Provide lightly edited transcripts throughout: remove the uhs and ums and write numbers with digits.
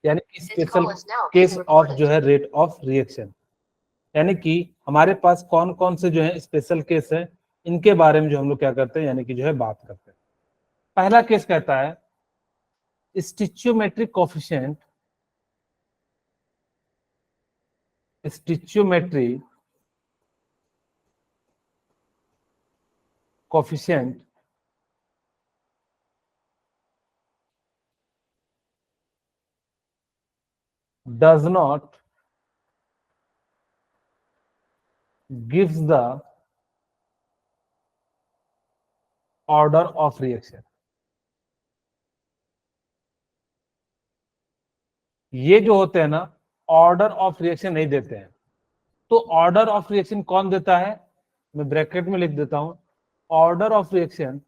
यानी कि special case of जो है रेट ऑफ रिएक्शन, यानी कि हमारे पास कौन कौन से जो है स्पेशल केस है, इनके बारे में जो हम लोग क्या करते हैं, यानी कि जो है बात करते हैं। पहला केस कहता है stoichiometric coefficient, stoichiometry coefficient does not gives the order of reaction। ये जो होते हैं ना, ऑर्डर ऑफ रिएक्शन नहीं देते हैं। तो ऑर्डर ऑफ रिएक्शन कौन देता है, मैं ब्रैकेट में लिख देता हूं, order of reaction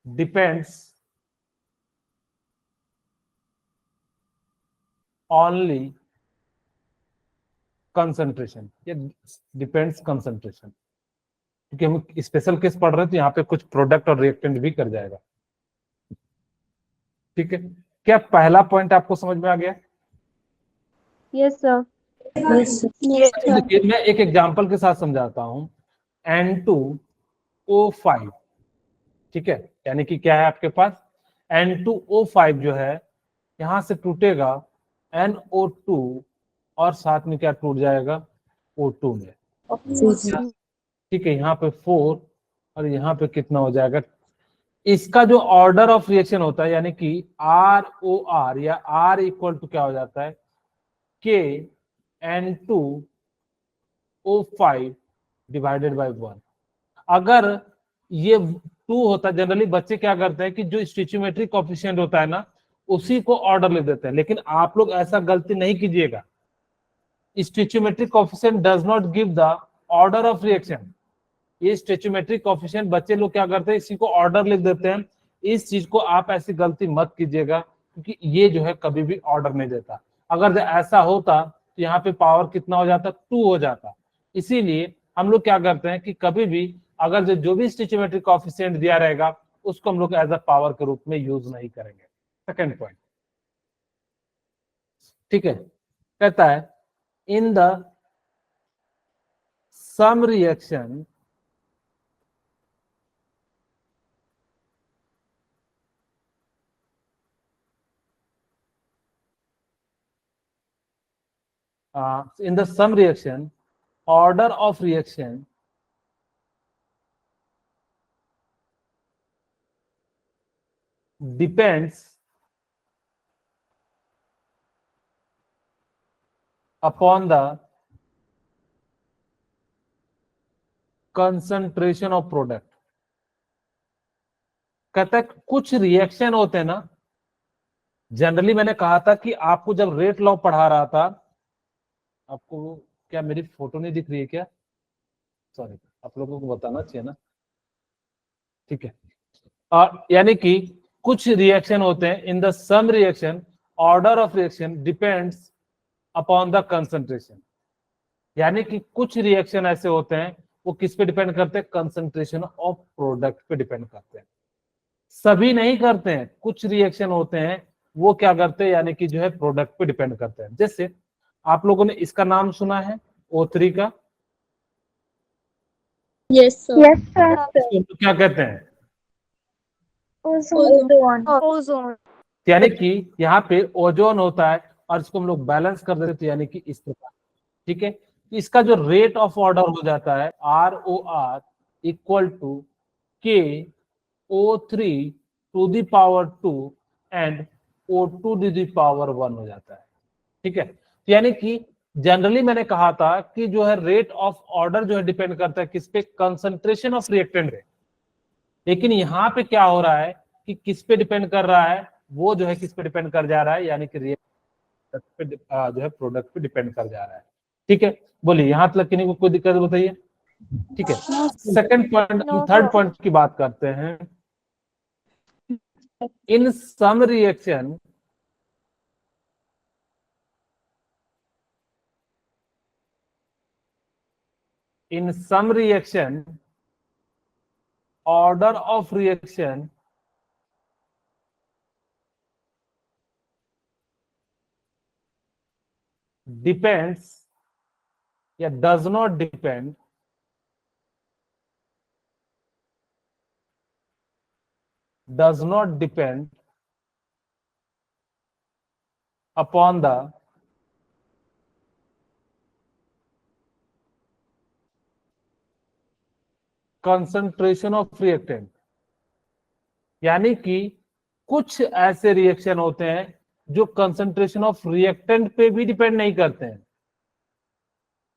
depends only concentration, या डिपेंड्स कंसंट्रेशन, क्योंकि हम स्पेशल केस पढ़ रहे हैं तो यहाँ पे कुछ प्रोडक्ट और रिएक्टेंट भी कर जाएगा। ठीक है, क्या पहला पॉइंट आपको समझ में आ गया? Yes sir. देखिए मैं एक एग्जांपल के साथ समझाता हूं। N2O5, ठीक है, यानी कि क्या है आपके पास, N2O5 जो है यहां से टूटेगा NO2 और साथ में क्या टूट जाएगा, O2 में। ठीक है, यहाँ पे 4 और यहाँ पे कितना हो जाएगा। इसका जो ऑर्डर ऑफ रिएक्शन होता है, यानी कि ROR या R इक्वल टू क्या हो जाता है, KN2O5 डिवाइडेड बाय 1। अगर ये 2 होता, जनरली बच्चे क्या करते हैं कि जो स्टिचियोमेट्रिक कोएफिशिएंट होता है ना, उसी को ऑर्डर ले देते हैं, लेकिन आप लोग ऐसा गलती नहीं कीजिएगा। Stoichiometric coefficient does not give the order of reaction. ये स्टिचियोमेट्रिक कोएफिशिएंट बच्चे लोग क्या करते हैं, इसी को ऑर्डर लिख देते हैं। इस चीज को आप ऐसी गलती मत कीजिएगा, क्योंकि ये जो है कभी भी ऑर्डर नहीं देता। अगर ऐसा होता तो यहाँ पे पावर कितना हो जाता, 2 हो जाता। इसीलिए हम लोग क्या करते हैं कि कभी भी अगर जो भी स्टिचियोमेट्रिक कोएफिशिएंट दिया रहेगा, उसको हम लोग एज अ पावर के रूप में यूज नहीं करेंगे। सेकेंड पॉइंट, ठीक है, कहता है in the sum reaction in the sum reaction, order of reaction depends upon the concentration of product। कहता है कुछ रिएक्शन होते हैं ना, जनरली मैंने कहा था कि आपको जब रेट लॉ पढ़ा रहा था, आपको क्या मेरी फोटो नहीं दिख रही है क्या, सॉरी, आप लोगों को बताना चाहिए ना। ठीक है, और यानी कि कुछ रिएक्शन होते हैं, in the sum reaction order of reaction depends upon the concentration. यानी कि कुछ रिएक्शन ऐसे होते हैं, वो किस पे डिपेंड करते हैं, कंसंट्रेशन ऑफ प्रोडक्ट पे डिपेंड करते हैं। सभी नहीं करते हैं, कुछ रिएक्शन होते हैं वो क्या करते हैं, यानी कि जो है प्रोडक्ट पे डिपेंड करते हैं। जैसे आप लोगों ने इसका नाम सुना है O3 का, यस सर। इसको क्या कहते हैं, ओजोन। यानी कि यहाँ पे ओजोन होता है और इसको हम लोग बैलेंस कर देते हैं, यानी कि इस प्रकार। ठीक है, इसका जो रेट ऑफ ऑर्डर हो जाता है ROR equal to KO3 to the power 2 and O2 to the power 1 हो जाता है। ठीक है, तो यानी कि जनरली मैंने कहा था कि जो है रेट ऑफ ऑर्डर जो है डिपेंड करता है किस पे, कंसंट्रेशन ऑफ रिएक्टेंट पे। लेकिन यहाँ पे क्या हो रहा है कि किस पे डिपेंड कर रहा है, वो जो है किस पे डिपेंड कर जा रहा है, यानी कि रिएक्टेंट पे जो है प्रोडक्ट पे डिपेंड कर जा रहा है। ठीक है, बोलिए यहां तक किन्हीं को कोई दिक्कत बताइए। ठीक है, सेकंड पॉइंट, थर्ड पॉइंट की बात करते हैं। In some reaction in some reaction order of reaction depends या does not depend upon the concentration of reactant। यानी कि कुछ ऐसे रिएक्शन होते हैं जो कंसंट्रेशन ऑफ रिएक्टेंट पे भी डिपेंड नहीं करते हैं।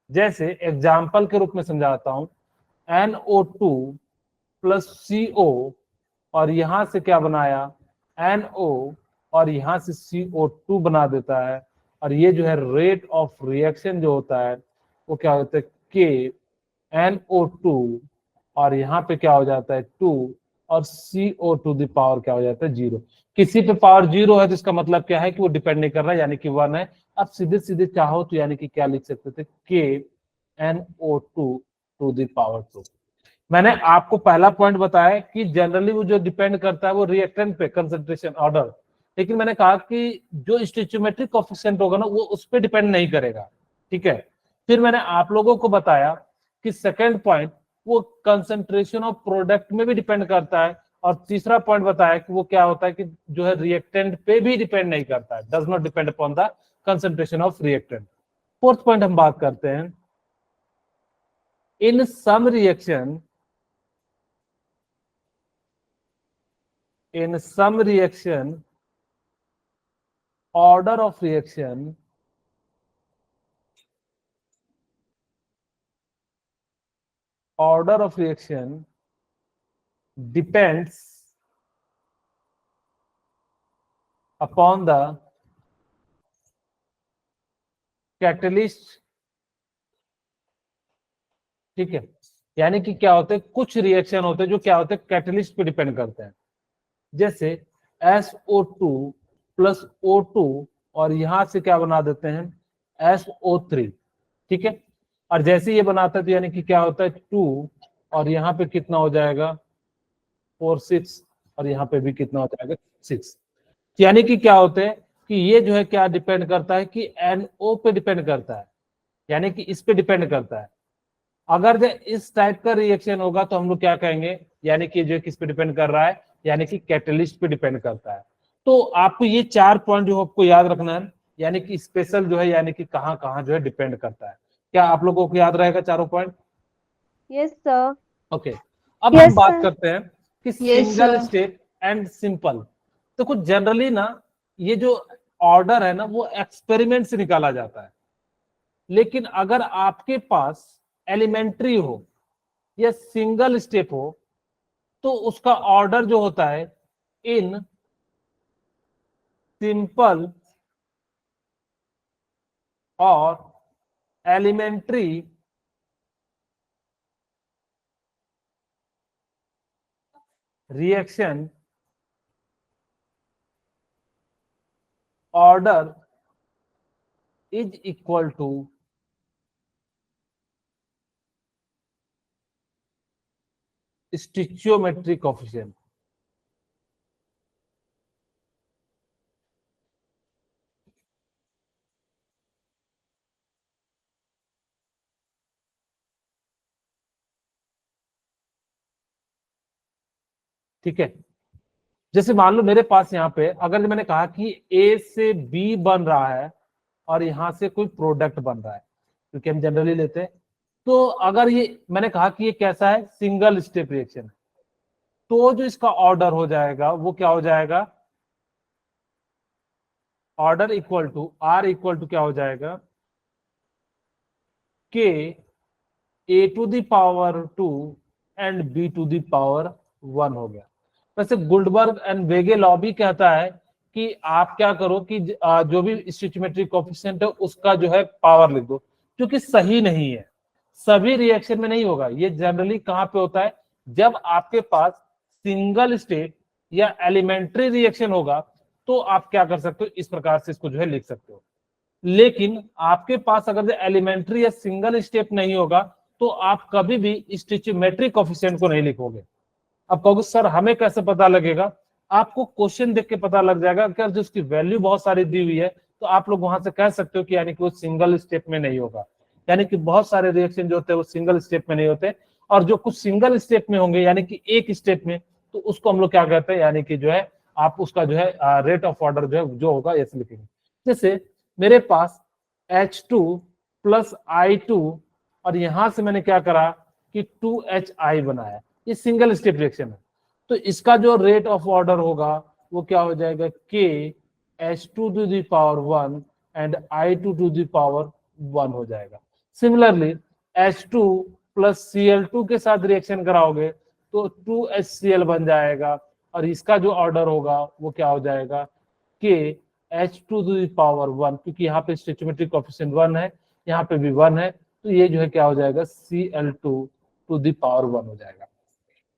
जैसे एग्जाम्पल के रूप में समझाता हूं, NO2 प्लस CO और यहां से क्या बनाया NO और यहां से CO2 बना देता है, और ये जो है रेट ऑफ रिएक्शन जो होता है वो क्या होता है K NO2 और यहाँ पे क्या हो जाता है 2 और CO टू द पावर क्या हो जाता है 0। किसी पे पावर 0 है तो इसका मतलब क्या है कि वो डिपेंड नहीं कर रहा है, यानी कि 1 है। अब सीधे सीधे चाहो तो यानी कि क्या लिख सकते थे K NO2 to the power 2। मैंने आपको पहला पॉइंट बताया कि जनरली वो जो डिपेंड करता है वो रिएक्टेंट पे कंसंट्रेशन ऑर्डर, लेकिन मैंने कहा कि जो स्टोइचियोमेट्रिक कोएफिशिएंट होगा ना वो उस पर डिपेंड नहीं करेगा। ठीक है, फिर मैंने आप लोगों को बताया कि सेकंड पॉइंट वो कंसंट्रेशन ऑफ प्रोडक्ट में भी डिपेंड करता है, और तीसरा पॉइंट बताया कि वो क्या होता है कि जो है रिएक्टेंट पे भी डिपेंड नहीं करता है, does not depend upon the concentration of reactant. Fourth point हम बात करते हैं, in some reaction order of reaction depends upon the catalyst। ठीक है, यानी कि क्या होते हैं कुछ रिएक्शन होते हैं जो क्या होते हैं कैटलिस्ट पे डिपेंड करते हैं। जैसे SO2 प्लस O2 और यहां से क्या बना देते हैं SO3। ठीक है, और जैसे ये बनाता है तो यानी कि क्या होता है 2 और यहाँ पे कितना हो जाएगा 4 6 और यहाँ पे भी कितना हो जाएगा 6। यानी कि क्या होते हैं कि ये जो है क्या डिपेंड करता है कि NO पे डिपेंड करता है, यानी कि इस पे डिपेंड करता है। अगर जो इस टाइप का रिएक्शन होगा तो हम लोग क्या कहेंगे, यानी कि जो किस पे डिपेंड कर रहा है, यानी कि कैटलिस्ट पे डिपेंड करता है। तो आपको ये 4 पॉइंट जो आपको याद रखना है, यानी कि स्पेशल जो है यानी कि कहां कहां जो है डिपेंड करता है। क्या आप लोगों को याद रहेगा चारों पॉइंट? Yes, sir. ओके, अब Yes, हम बात sir. करते हैं कि Yes, single sir. Step and simple. तो कुछ जनरली ना ये जो ऑर्डर है ना वो एक्सपेरिमेंट से निकाला जाता है, लेकिन अगर आपके पास एलिमेंट्री हो या सिंगल स्टेप हो तो उसका ऑर्डर जो होता है इन सिंपल और elementary reaction order is equal to stoichiometric coefficient. ठीक है, जैसे मान लो मेरे पास यहाँ पे अगर मैंने कहा कि A से B बन रहा है और यहां से कोई प्रोडक्ट बन रहा है, क्योंकि हम जनरली लेते हैं, तो अगर ये मैंने कहा कि ये कैसा है सिंगल स्टेप रिएक्शन, तो जो इसका ऑर्डर हो जाएगा वो क्या हो जाएगा, order equal to R equal to क्या हो जाएगा K A to the power 2 and B to the power 1 हो गया। वैसे गुल्डबर्ग एंड वेगे लॉ भी कहता है कि आप क्या करो कि जो भी स्टिचियोमेट्रिक कोएफिशिएंट है उसका जो है पावर लिख दो, जो कि सही नहीं है, सभी रिएक्शन में नहीं होगा। ये जनरली कहां पे होता है, जब आपके पास सिंगल स्टेप या एलिमेंट्री रिएक्शन होगा तो आप क्या कर सकते हो, इस प्रकार से इसको जो है लिख सकते हो। लेकिन आपके पास अगर एलिमेंट्री या सिंगल स्टेप नहीं होगा तो आप कभी भी स्टिचियोमेट्रिक कोएफिशिएंट को नहीं लिखोगे। अब कहोगे सर हमें कैसे पता लगेगा? आपको क्वेश्चन देख के पता लग जाएगा। अगर जो उसकी वैल्यू बहुत सारी दी हुई है तो आप लोग वहां से कह सकते हो कि यानी कि वो सिंगल स्टेप में नहीं होगा। यानी कि बहुत सारे रिएक्शन जो होते हैं वो सिंगल स्टेप में नहीं होते, और जो कुछ सिंगल स्टेप में होंगे यानी कि एक स्टेप में, तो उसको हम लोग क्या कहते हैं, यानी कि जो है आप उसका जो है रेट ऑफ ऑर्डर जो है जो होगा ऐसे लिखेंगे। जैसे मेरे पास H2 प्लस I2, और यहां से मैंने क्या करा कि 2HI बनाया, ये सिंगल स्टेप रिएक्शन है। तो इसका जो रेट ऑफ ऑर्डर होगा वो क्या हो जाएगा, K H2 to the power 1 and I2 to the power 1 हो जाएगा। सिमिलरली H2 प्लस Cl2 के साथ रिएक्शन कराओगे तो 2HCl बन जाएगा, और इसका जो ऑर्डर होगा वो क्या हो जाएगा, K H2 to the power 1, क्योंकि यहाँ पे स्टोइचोमेट्रिक कोएफिशिएंट 1 है, यहाँ पे भी 1 है, तो ये जो है क्या हो जाएगा, Cl2 टू द पावर 1 हो जाएगा।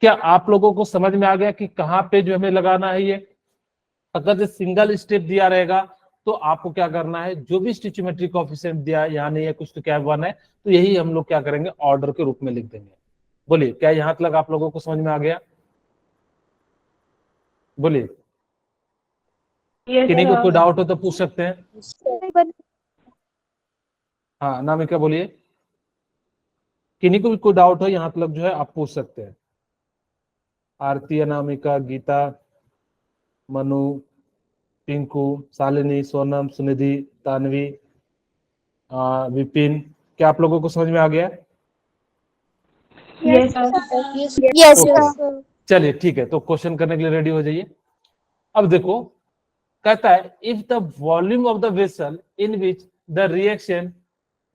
क्या आप लोगों को समझ में आ गया कि कहाँ पे जो हमें लगाना है ये? अगर जो सिंगल स्टेप दिया रहेगा तो आपको क्या करना है, जो भी स्टोइचोमेट्रिक कोएफिशिएंट दिया है, यहाँ नहीं है कुछ तो क्या 1 है, तो यही हम लोग क्या करेंगे, ऑर्डर के रूप में लिख देंगे। बोलिए क्या यहाँ तक आप लोगों को समझ में आ गया? बोलिए, किन्हीं को कोई डाउट हो तो पूछ सकते हैं। हाँ नामिका बोलिए, किन्हीं को भी कोई डाउट हो यहाँ तक जो है आप पूछ सकते हैं। आरती, अनामिका, गीता, मनु, टिंकू, शालिनी, सोनम, सुनिधि, तानवी, विपिन, क्या आप लोगों को समझ में आ गया? Yes okay, sir. चलिए ठीक है, तो क्वेश्चन करने के लिए रेडी हो जाइए। अब देखो, कहता है if the volume of the vessel in which the reaction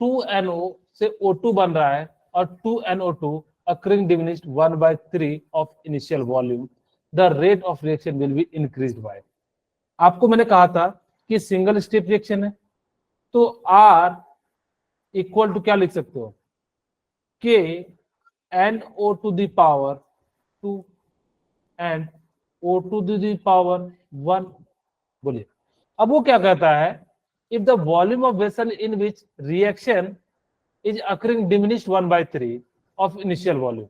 2NO से O2 बन रहा है और 2NO2 occurring diminished 1/3 of initial volume, the rate of reaction will be increased by। आपको मैंने कहा था कि सिंगल स्टेप रिएक्शन है, तो R इक्वल टू क्या लिख सकते हो, K NO to the power 2 and O2 to the power 1। बोलिए, अब वो क्या कहता है, if the volume of vessel in which reaction is occurring diminished 1/3 of initial volume.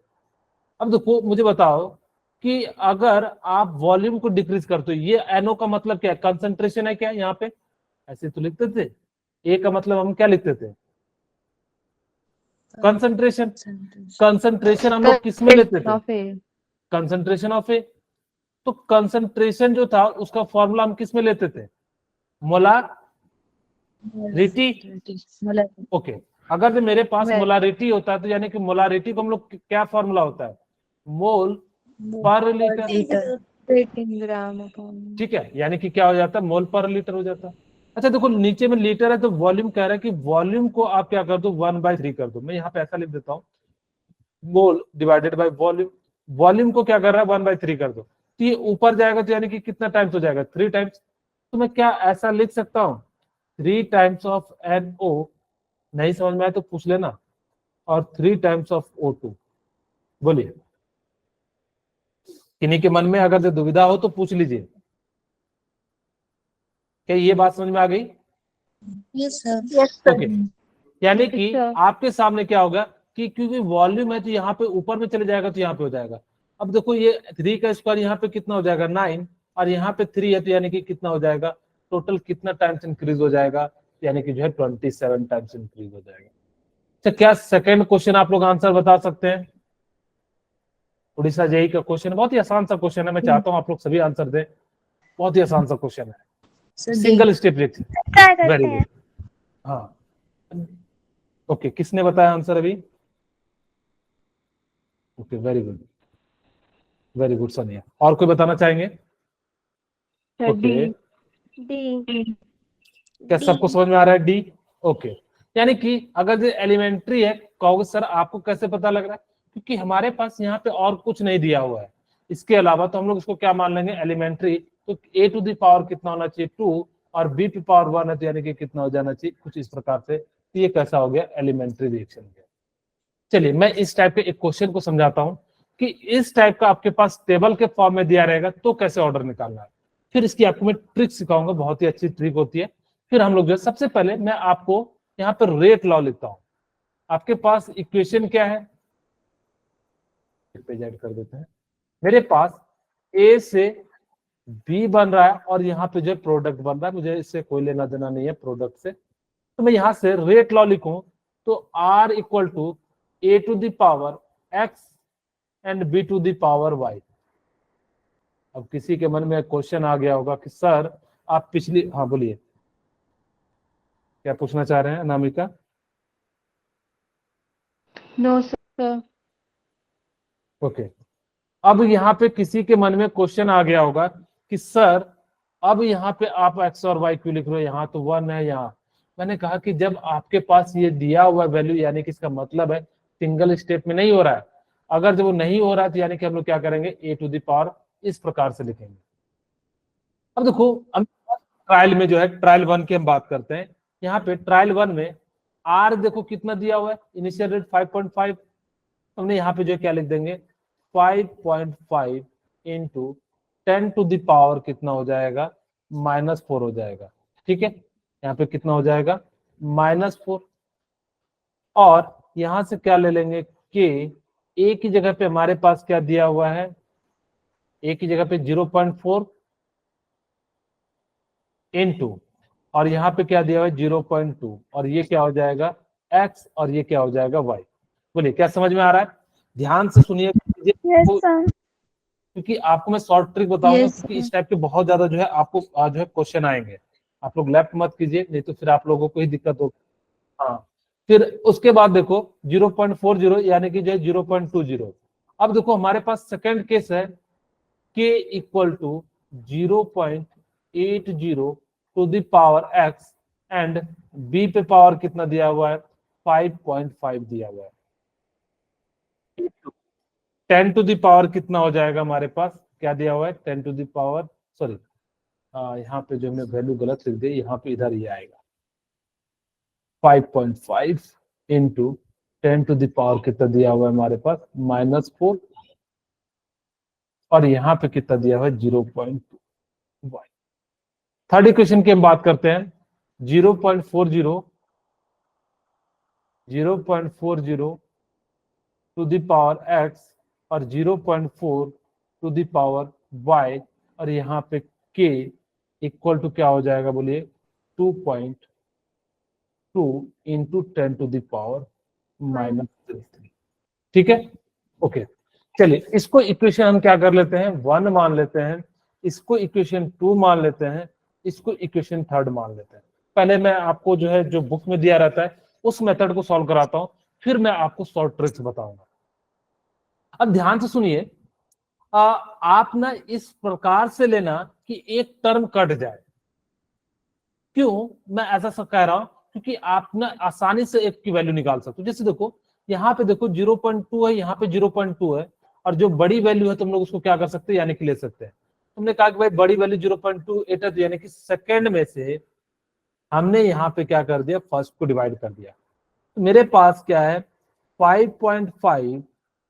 अब देखो मुझे बताओ कि अगर आप वॉल्यूम को डिक्रीज करते हो, ये एनओ का मतलब क्या है, कंसंट्रेशन है क्या यहाँ पे, ऐसे तो लिखते थे। ए का मतलब हम क्या लिखते थे, कंसंट्रेशन। कंसंट्रेशन हम लोग किस में लेते थे, कंसंट्रेशन ऑफ ए। तो कंसंट्रेशन जो था उसका फॉर्मूला हम किस में लेते थे, मोलार रिटी। ओके, अगर जो मेरे पास मोलारिटी होता है तो यानी कि मोलारिटी को हम लोग क्या फॉर्मूला होता है, मोल पर लीटर। ठीक है, यानी कि क्या हो जाता है, मोल पर लीटर हो जाता है। अच्छा देखो नीचे में लीटर है तो वॉल्यूम कह रहा है कि वॉल्यूम को आप क्या कर दो, 1/3 कर दो। मैं यहाँ पे ऐसा लिख देता हूँ, मोल डिवाइडेड बाय वॉल्यूम। वॉल्यूम को क्या कर रहा है, 1/3 कर दो, तो ये ऊपर जाएगा तो यानी कि कितना टाइम्स हो जाएगा, 3 टाइम्स। तो मैं क्या ऐसा लिख सकता हूँ, 3 टाइम्स ऑफ NO, नहीं समझ में आए तो पूछ लेना, और 3 टाइम्स ऑफ O2। बोलिए, किन्हीं के मन में अगर जो दुविधा हो तो पूछ लीजिए। क्या ये बात समझ में आ गई? Yes sir. ओके, यानी कि अच्छा। आपके सामने क्या होगा कि क्योंकि वॉल्यूम है तो यहाँ पे ऊपर में चले जाएगा तो यहाँ पे हो जाएगा। अब देखो ये 3 का स्क्वायर यहाँ पे कितना हो जाएगा, 9, और यहाँ पे 3 है तो यानी कि कितना हो जाएगा, टोटल कितना टाइम्स इंक्रीज हो जाएगा, यानी कि जो है 27 टाइम्स इंक्रीज हो जाएगा। अच्छा, क्या सेकंड क्वेश्चन आप लोग आंसर बता सकते हैं? उड़ीसा जेई का क्वेश्चन, बहुत ही आसान सा क्वेश्चन है, मैं चाहता हूँ आप लोग सभी आंसर दें, बहुत ही आसान सा क्वेश्चन है, सिंगल स्टेप रिएक्शन। ट्राई करते वेरी हैं। गुड, हाँ ओके, किसने बताया आंसर अभी? Okay very good, very good Sonia. और कोई बताना चाहेंगे? Okay, D. क्या सबको समझ में आ रहा है, डी? ओके, यानी कि अगर जो एलिमेंट्री है, कहोगे सर आपको कैसे पता लग रहा है, क्योंकि हमारे पास यहाँ पे और कुछ नहीं दिया हुआ है इसके अलावा, तो हम लोग इसको क्या मान लेंगे, एलिमेंट्री। तो ए टू द पावर कितना होना चाहिए, 2, और बी टू पावर 1 है तो यानी कि कितना हो जाना चाहिए, कुछ इस प्रकार से। तो ये कैसा हो गया, एलिमेंट्री रिएक्शन गया। चलिए मैं इस टाइप के एक क्वेश्चन को समझाता हूँ कि इस टाइप का आपके पास टेबल के फॉर्म में दिया रहेगा तो कैसे ऑर्डर निकालना है। फिर इसकी आपको मैं ट्रिक सिखाऊंगा, बहुत ही अच्छी ट्रिक होती है। फिर हम लोग जो है, सबसे पहले मैं आपको यहाँ पर रेट लॉ लिखता हूँ। आपके पास इक्वेशन क्या है, पेज ऐड कर देते हैं। मेरे पास ए से बी बन रहा है और यहाँ पे जो प्रोडक्ट बन रहा है, मुझे इससे कोई लेना देना नहीं है प्रोडक्ट से, तो मैं यहां से रेट लॉ लिखूं तो R equal to A to the power X and B to the power Y. अब किसी के मन में क्वेश्चन आ गया होगा कि सर आप पिछली, हाँ बोलिए क्या पूछना चाह रहे हैं अनामिका? No sir. ओके, अब यहाँ पे किसी के मन में क्वेश्चन आ गया होगा कि सर अब यहाँ पे आप एक्स और वाई क्यों लिख रहे हो, यहाँ तो 1 है यहाँ। मैंने कहा कि जब आपके पास ये दिया हुआ वैल्यू, यानी कि इसका मतलब है सिंगल स्टेप में नहीं हो रहा है। अगर जब वो नहीं हो रहा है तो यानी कि हम लोग क्या करेंगे, ए टू द पावर इस प्रकार से लिखेंगे। अब देखो हम ट्रायल में जो है, ट्रायल 1 की हम बात करते हैं। यहाँ पे ट्रायल 1 में आर देखो कितना दिया हुआ है, इनिशियल रेट 5.5, हमने यहाँ पे जो क्या लिख देंगे 5.5 इंटू 10 टू द पावर कितना हो जाएगा, -4 हो जाएगा। ठीक है, यहाँ पे कितना हो जाएगा, -4। और यहां से क्या ले लेंगे के, ए की जगह पे हमारे पास क्या दिया हुआ है, ए की जगह पे 0.4 इंटू, और यहाँ पे क्या दिया हुआ है 0.2, और ये क्या हो जाएगा x, और ये क्या हो जाएगा y। बोलिए क्या समझ में आ रहा है? ध्यान से सुनिए यस सर। क्योंकि आपको मैं शॉर्ट ट्रिक बताऊंगा, Yes, क्योंकि इस टाइप के बहुत ज्यादा जो है आपको जो है क्वेश्चन आएंगे। आप लोग लेफ्ट मत कीजिए, नहीं तो फिर आप लोगों को ही दिक्कत होगी। हाँ, फिर उसके बाद देखो 0.40 यानी कि जो है 0.20। अब देखो हमारे पास सेकंड केस है k equal to 0.80 to the power x and b पे पावर कितना दिया हुआ है, 5.5 दिया हुआ है। 10 टू द पावर कितना हो जाएगा हमारे पास, क्या दिया हुआ है 10 टू द पावर, सॉरी यहाँ पे जो हमने वैल्यू गलत लिख दी, यहाँ पे इधर ही आएगा 5.5 इंटू 10 टू द पावर कितना दिया हुआ है हमारे पास, -4, और यहाँ पे कितना दिया हुआ है 0.2। थर्ड इक्वेशन की हम बात करते हैं, 0.40 टू द पावर x और 0.4 टू द पावर y, और यहाँ पे k इक्वल टू क्या हो जाएगा, बोलिए 2.2 इंटू 10 टू द पावर -3। ठीक है, ओके। चलिए इसको इक्वेशन हम क्या कर लेते हैं, 1 मान लेते हैं, इसको इक्वेशन 2 मान लेते हैं, इसको इक्वेशन 3 मान लेते हैं। पहले मैं आपको जो है जो बुक में दिया रहता है उस मेथड को सॉल्व कराता हूं, फिर मैं आपको शॉर्ट ट्रिक्स बताऊंगा। अब ध्यान से सुनिए, आप ना इस प्रकार से लेना कि एक टर्म कट जाए। क्यों मैं ऐसा कह रहा हूं, क्योंकि आप ना आसानी से एक की वैल्यू निकाल सकते हो। जैसे देखो यहाँ पे देखो 0.2 है, यहाँ पे 0.2 है, और जो बड़ी वैल्यू है तुम लोग उसको क्या कर सकते हैं, यानी कि ले सकते हैं। तुमने कहा कि भाई बड़ी वैल्यू 0.28 है, तो यानी कि सेकेंड में से हमने यहाँ पे क्या कर दिया, फर्स्ट को डिवाइड कर दिया। तो मेरे पास क्या है 5.5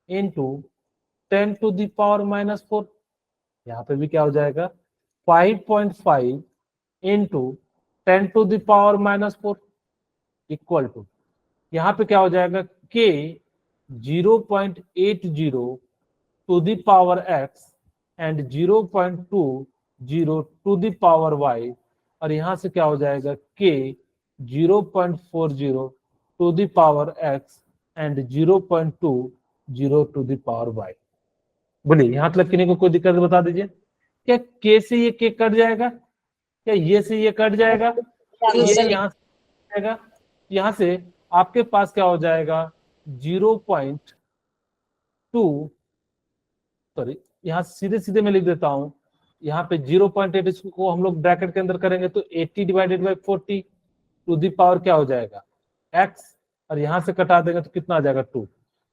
इंटू 10 टू द पावर -4, यहाँ पे भी क्या हो जाएगा 5.5 into 10 to the power -4 equal to, यहाँ पे क्या हो जाएगा k 0.80 to the power x and 0.20 to the power y, और यहां से क्या हो जाएगा k 0.40 to the power x and 0.20 to the power y। बोलिए यहां तक लिखने को कोई दिक्कत बता दीजिए। क्या k से ये k कट जाएगा, क्या ये से ये कट जाएगा, ये यहाँ से जाएगा, यहाँ से आपके पास क्या हो जाएगा 0.2, सॉरी यहाँ सीधे सीधे मैं लिख देता हूं, यहाँ पे 0.8 इसको हम लोग ब्रैकेट के अंदर करेंगे तो 80 divided by 40 to the power क्या हो जाएगा x, और यहां से कटा देंगे तो कितना आ जाएगा 2। तो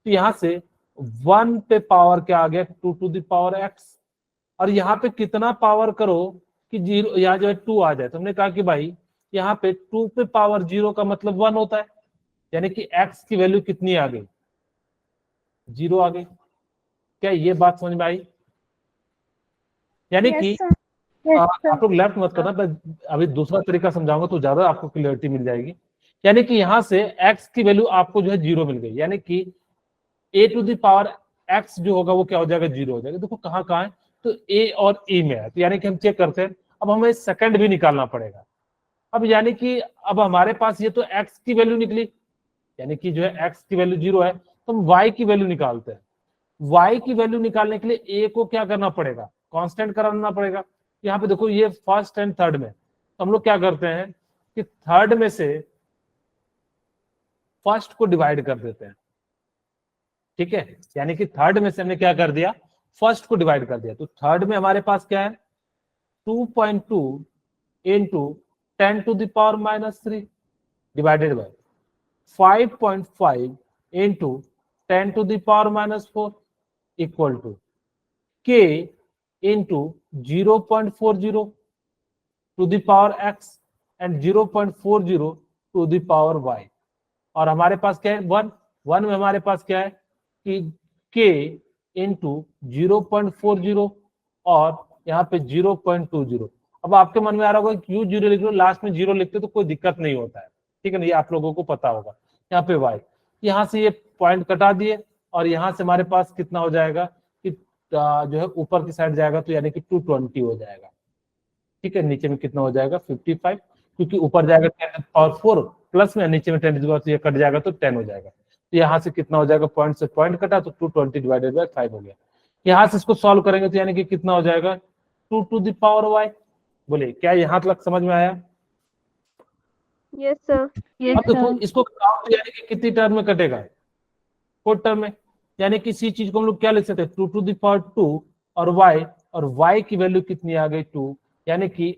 यहाँ से 1 पे पावर क्या आ गया 2 टू दी पावर x, और यहाँ पे कितना पावर करो कि 0, यहाँ जो है 2 आ जाए। तो हमने कहा कि भाई यहाँ पे 2 पे पावर 0 का मतलब 1 होता है, यानी कि x की वैल्यू कितनी आ गई, 0 आ गई। क्या ये बात समझ में आई? यानी कि आप लोग लेफ्ट मत करना, मैं अभी दूसरा तरीका समझाऊंगा तो ज्यादा आपको क्लियरिटी मिल जाएगी। यानी कि यहां से x की वैल्यू आपको जो है 0 मिल गई, यानी कि a to the power X जो होगा वो क्या हो जाएगा, 0 हो जाएगा। देखो कहाँ कहाँ है, तो ए और ई में है, तो यानी कि हम चेक करते हैं। अब हमें सेकंड भी निकालना पड़ेगा। अब यानी कि अब हमारे पास ये तो एक्स की वैल्यू निकली, यानी कि जो है एक्स की वैल्यू 0 है, तो हम वाई की वैल्यू निकालते हैं। वाई की वैल्यू निकालने के लिए ए को क्या करना पड़ेगा, कांस्टेंट कराना पड़ेगा। यहाँ पे देखो ये फर्स्ट एंड थर्ड में, तो हम लोग क्या करते हैं कि थर्ड में से फर्स्ट को डिवाइड कर देते हैं। ठीक है, यानी कि थर्ड में से हमने क्या कर दिया, फर्स्ट को डिवाइड कर दिया। तो थर्ड में हमारे पास क्या है, 2.2 into 10⁻³ divided by 5.5 into 10⁻⁴ equal to k into 0.40 to the power x and 0.40 to the power y। और हमारे पास क्या है, 1 में हमारे पास क्या है कि k इंटू 0.40 और यहाँ पे 0.20। अब आपके मन में आ रहा होगा क्यों 0 लिख लो, लास्ट में 0 लिखते तो कोई दिक्कत नहीं होता है, ठीक है ना, ये आप लोगों को पता होगा। यहाँ पे y, यहाँ से ये पॉइंट कटा दिए और यहाँ से हमारे पास कितना हो जाएगा कि जो है ऊपर की साइड जाएगा तो यानी कि 220 हो जाएगा। ठीक है, नीचे में कितना हो जाएगा 55, क्योंकि ऊपर जाएगा 10⁴ प्लस में, नीचे में 10 ये कट जाएगा तो 10 हो जाएगा। तो यहाँ से कितना हो जाएगा, पॉइंट से पॉइंट कटा तो 220 डिवाइडेड बाय 5 हो गया। यहाँ से इसको सॉल्व करेंगे तो यानी कि कितना हो जाएगा 2 टू द पावर y। बोलिए क्या यहाँ तक समझ में आया? Yes, sir. अब देखो इसको काउंट यानी कि कितनी टर्म में कटेगा, 4 टर्म में। यानी किसी चीज को हम लोग क्या लिख सकते हैं, 2 टू द पावर 2 और y की वैल्यू कितनी आ गई 2, यानी कि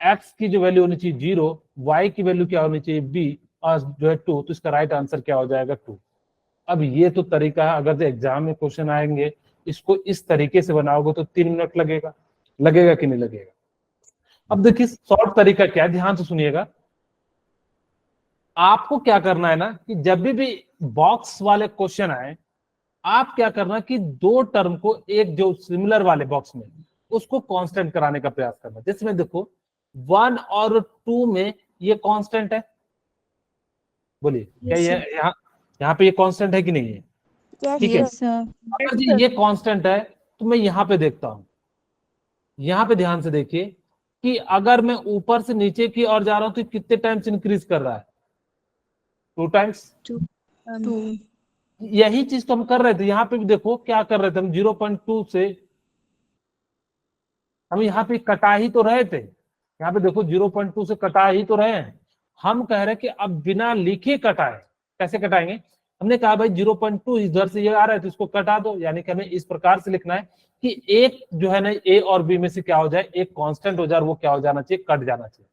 x की जो वैल्यू होनी चाहिए 0, y की वैल्यू क्या होनी चाहिए b और जो है 2, तो इसका राइट आंसर क्या हो जाएगा 2। अब ये तो तरीका है, अगर जो एग्जाम में क्वेश्चन आएंगे इसको इस तरीके से बनाओगे तो 3 मिनट लगेगा, लगेगा कि नहीं लगेगा? अब देखिए शॉर्ट तरीका क्या है, ध्यान से सुनिएगा। आपको क्या करना है ना कि जब भी बॉक्स वाले क्वेश्चन आए, आप क्या करना कि 2 टर्म को एक जो सिमिलर वाले बॉक्स में उसको कांस्टेंट कराने का प्रयास करना। जिसमें देखो 1 और 2 में ये कांस्टेंट है, बोलिए क्या ये यहाँ यहाँ पे ये कांस्टेंट है कि नहीं है? ठीक है, Yes, sir. अगर जी ये कांस्टेंट है तो मैं यहाँ पे देखता हूं, यहाँ पे ध्यान से देखिए कि अगर मैं ऊपर से नीचे की ओर जा रहा हूं तो कितने टाइम्स इंक्रीज कर रहा है, 2 टाइम्स। Two. यही चीज तो हम कर रहे थे, यहाँ पे भी देखो क्या कर रहे थे हम, 0.2 से हम यहाँ पे कटा ही तो रहे थे। यहाँ पे देखो 0.2 से कटा ही तो रहे हैं। हम कह रहे हैं कि अब बिना लिखे कटाए, कैसे कटाएंगे? हमने कहा भाई 0.2 इधर से ये आ रहा है तो इसको कटा दो, यानी कि हमें इस प्रकार से लिखना है कि एक जो है ना ए और बी में से क्या हो जाए, एक कांस्टेंट हो जाए, वो क्या हो जाना चाहिए, कट जाना चाहिए।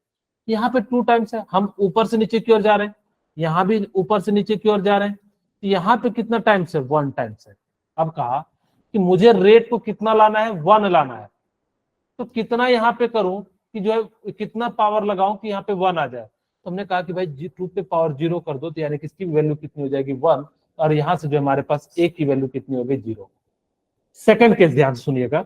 यहाँ पे 2 टाइम्स है, हम ऊपर से नीचे की ओर जा रहे हैं, यहाँ भी ऊपर से नीचे की ओर जा रहे हैं, तो यहाँ पे कितना टाइम्स है, 1 टाइम्स है। अब कहा कि मुझे रेट को कितना लाना है, 1 लाना है, तो कितना यहाँ पे करूं कि जो है कितना पावर लगाऊं कि यहाँ पे 1 आ जाए। तो हमने कहा कि भाई 2 पे पावर 0 कर दो, तो यानी कि इसकी वैल्यू कितनी हो जाएगी 1, और यहाँ से जो हमारे पास a की वैल्यू कितनी हो गई 0। सेकंड केस ध्यान से सुनिएगा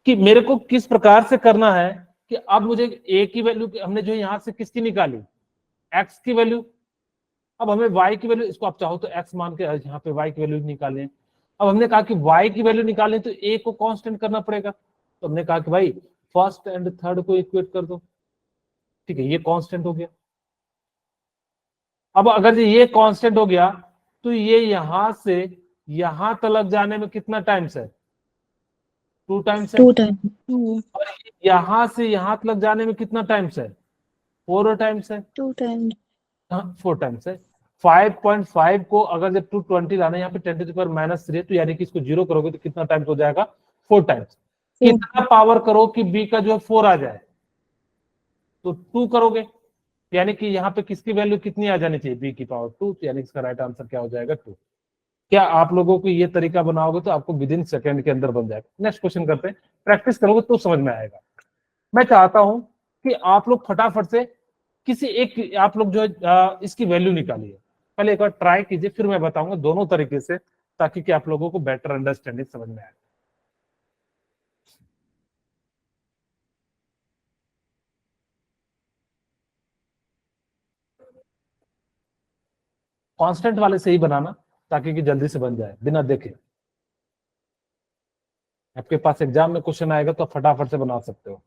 कि मेरे को किस प्रकार से करना है कि अब मुझे a की वैल्यू हमने जो यहाँ से किसकी निकाली, x की वैल्यू। अब हमें y की वैल्यू, इसको आप चाहो तो x मान के यहाँ पे y की वैल्यू निकालें। अब हमने कहा कि y की वैल्यू निकालें तो a को कांस्टेंट करना पड़ेगा, तो हमने कहा कि भाई फर्स्ट एंड थर्ड को इक्वेट कर दो। ठीक है, ये कांस्टेंट हो गया। अब अगर ये कांस्टेंट हो गया तो ये यहां से यहां तक जाने में कितना टाइम्स है, 2 टाइम्स है। 2 times. 2. और यहां से यहां तक जाने में कितना टाइम्स है, 4 टाइम्स है। 2 times. हाँ 4 टाइम्स है। 5.5 को अगर जब 220 लाना है यहाँ पे 10⁻³ तो यानी कि इसको 0 करोगे तो कितना टाइम्स हो जाएगा, 4 टाइम्स। कितना पावर करो कि b का जो है 4 आ जाए, तो 2 करोगे, यानी कि यहाँ पे किसकी वैल्यू कितनी आ जानी चाहिए, b की पावर 2, तो यानी इसका राइट आंसर क्या हो जाएगा 2। क्या आप लोगों को ये तरीका बनाओगे तो आपको विद इन सेकेंड के अंदर बन जाएगा। नेक्स्ट क्वेश्चन करते हैं, प्रैक्टिस करोगे तो समझ में आएगा। मैं चाहता हूं कि आप लोग फटाफट से किसी एक, आप लोग जो है इसकी वैल्यू निकालिए। पहले एक बार ट्राई कीजिए, फिर मैं बताऊंगा दोनों तरीके से, ताकि कि आप लोगों को बेटर अंडरस्टैंडिंग समझ में आए। कांस्टेंट वाले से ही बनाना ताकि कि जल्दी से बन जाए बिना देखे। आपके पास एग्जाम में क्वेश्चन आएगा तो फटाफट से बना सकते हो।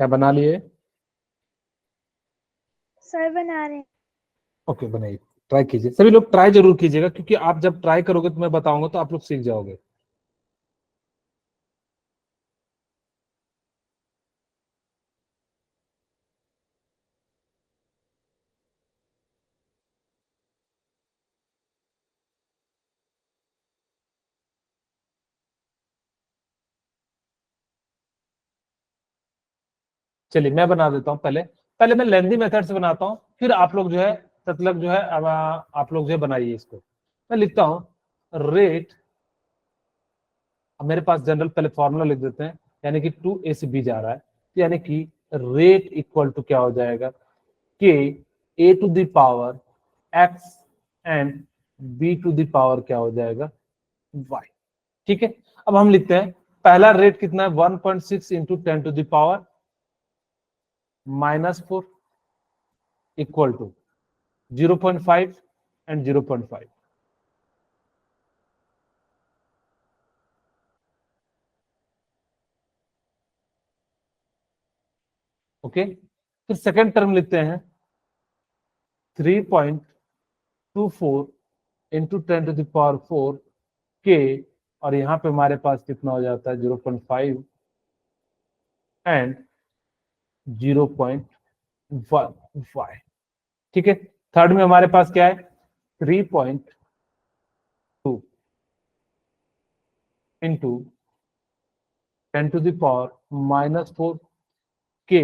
क्या बना लिए? सर बना रहे हैं। ओके, बनाइए, ट्राई कीजिए, सभी लोग ट्राई जरूर कीजिएगा, क्योंकि आप जब ट्राई करोगे तो मैं बताऊंगा तो आप लोग सीख जाओगे। चलिए मैं बना देता हूँ। पहले पहले मैं लेंदी मेथड से बनाता हूँ, फिर आप लोग जो है मतलब जो है अब आप लोग जो है बनाइए इसको। मैं लिखता हूँ रेट, अब मेरे पास जनरल पहले फॉर्मूला लिख देते हैं, यानी कि 2a से b जा रहा है, यानी कि रेट इक्वल टू क्या हो जाएगा, k a to the power x and b to the power क्या हो जाएगा, y। ठीक है, अब हम लिखते हैं पहला रेट कितना है, 1.6 into 10 to the power -4 equal to 0.5 and 0.5। Okay, फिर सेकेंड टर्म लिखते हैं 3.24 इंटू 10 टू द पावर 4 के, और यहाँ पे हमारे पास कितना हो जाता है 0.5 एंड 0.1 ठीक है। थर्ड में हमारे पास क्या है 3.2 इंटू 10 टू द पावर -4 के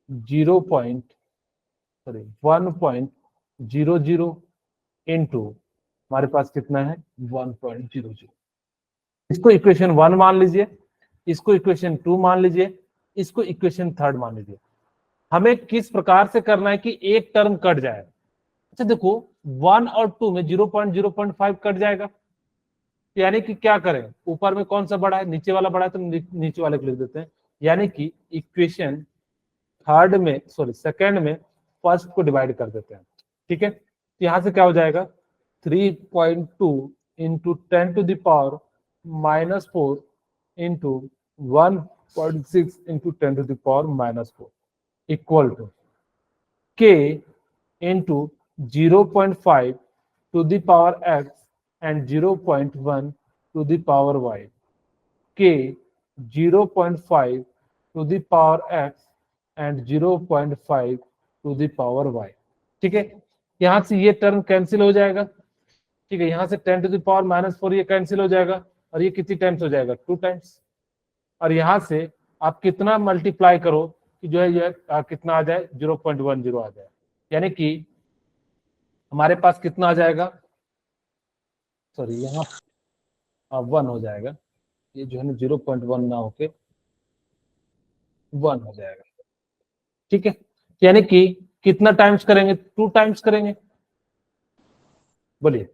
1.00 इंटू हमारे पास कितना है 1.00। इसको इक्वेशन 1 मान लीजिए, इसको इक्वेशन 2 मान लीजिए, इसको इक्वेशन 3 मान लीजिए। हमें किस प्रकार से करना है कि एक टर्म कट जाए। अच्छा देखो 1 और 2 में 0.05 कट जाएगा, यानी कि क्या करें, ऊपर में कौन सा बड़ा है, नीचे वाला बड़ा है, तो नीचे वाले को लिख देते हैं, यानी कि इक्वेशन थर्ड में सॉरी सेकंड में फर्स्ट को डिवाइड कर देते हैं। ठीक है, तो यहां से क्या हो जाएगा 3.2 into 10 to the power -4 into 1.6 into 10 to the power -4 equal to k into 0.5 to the power x and 0.1 to the power y, k 0.5 to the power x and 0.5 to the power y। ठीक है, यहां से ये term cancel हो जाएगा। ठीक है, यहां से 10 टू द पावर -4 ये कैंसिल हो जाएगा, और ये कितनी टाइम्स हो जाएगा 2 टाइम्स, और यहां से आप कितना मल्टीप्लाई करो कि जो है ये कितना आ जाए 0.10 आ जाए, यानी कि हमारे पास कितना आ जाएगा, सॉरी यहाँ 1 हो जाएगा, ये जो है ना 0.1 ना होके 1 हो जाएगा। ठीक है, यानी कि कितना टाइम्स करेंगे 2 टाइम्स करेंगे, बोलिए,